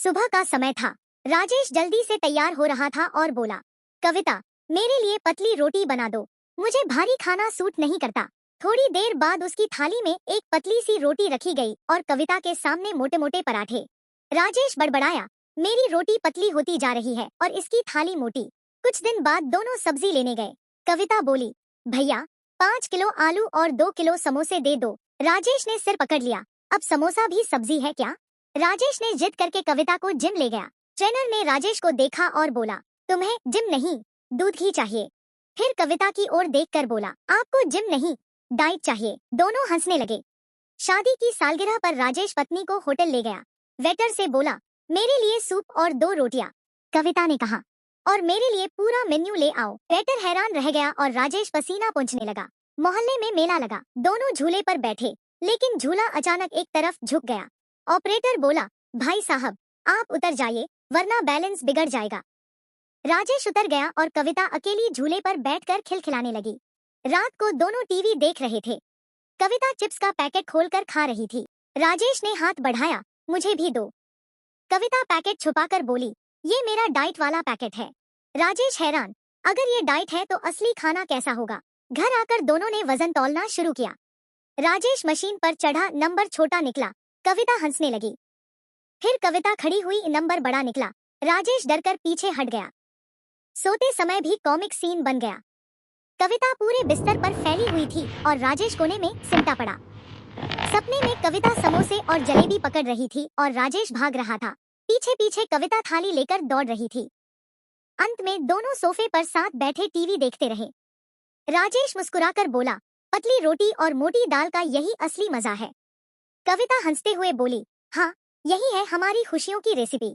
सुबह का समय था। राजेश जल्दी से तैयार हो रहा था और बोला, कविता, मेरे लिए पतली रोटी बना दो, मुझे भारी खाना सूट नहीं करता। थोड़ी देर बाद उसकी थाली में एक पतली सी रोटी रखी गई और कविता के सामने मोटे मोटे पराठे। राजेश बड़बड़ाया, मेरी रोटी पतली होती जा रही है और इसकी थाली मोटी। कुछ दिन बाद दोनों सब्जी लेने गए। कविता बोली, भैया 5 किलो आलू और 2 किलो समोसे दे दो। राजेश ने सिर पकड़ लिया, अब समोसा भी सब्जी है क्या? राजेश ने जिद करके कविता को जिम ले गया। ट्रेनर ने राजेश को देखा और बोला, तुम्हें जिम नहीं, दूध ही चाहिए। फिर कविता की ओर देखकर बोला, आपको जिम नहीं, डाइट चाहिए। दोनों हंसने लगे। शादी की सालगिरह पर राजेश पत्नी को होटल ले गया। वेटर से बोला, मेरे लिए सूप और 2 रोटियां। कविता ने कहा, और मेरे लिए पूरा मेन्यू ले आओ। वेटर हैरान रह गया और राजेश पसीना पोंछने लगा। मोहल्ले में मेला लगा। दोनों झूले पर बैठे, लेकिन झूला अचानक एक तरफ झुक गया। ऑपरेटर बोला, भाई साहब, आप उतर जाइए वरना बैलेंस बिगड़ जाएगा। राजेश उतर गया और कविता अकेली झूले पर बैठकर खिलखिलाने लगी। रात को दोनों टीवी देख रहे थे। कविता चिप्स का पैकेट खोलकर खा रही थी। राजेश ने हाथ बढ़ाया, मुझे भी दो। कविता पैकेट छुपाकर बोली, ये मेरा डाइट वाला पैकेट है। राजेश हैरान, अगर ये डाइट है तो असली खाना कैसा होगा? घर आकर दोनों ने वजन तौलना शुरू किया। राजेश मशीन पर चढ़ा, नंबर छोटा निकला। कविता हंसने लगी। फिर कविता खड़ी हुई, नंबर बड़ा निकला। राजेश डरकर पीछे हट गया। सोते समय भी कॉमिक सीन बन गया। कविता पूरे बिस्तर पर फैली हुई थी और राजेश कोने में सिमटा पड़ा। सपने में कविता समोसे और जलेबी पकड़ रही थी और राजेश भाग रहा था। पीछे पीछे कविता थाली लेकर दौड़ रही थी। अंत में दोनों सोफे पर साथ बैठे टीवी देखते रहे। राजेश मुस्कुराकर बोला, पतली रोटी और मोटी दाल का यही असली मजा है। कविता हंसते हुए बोली, हाँ, यही है हमारी खुशियों की रेसिपी।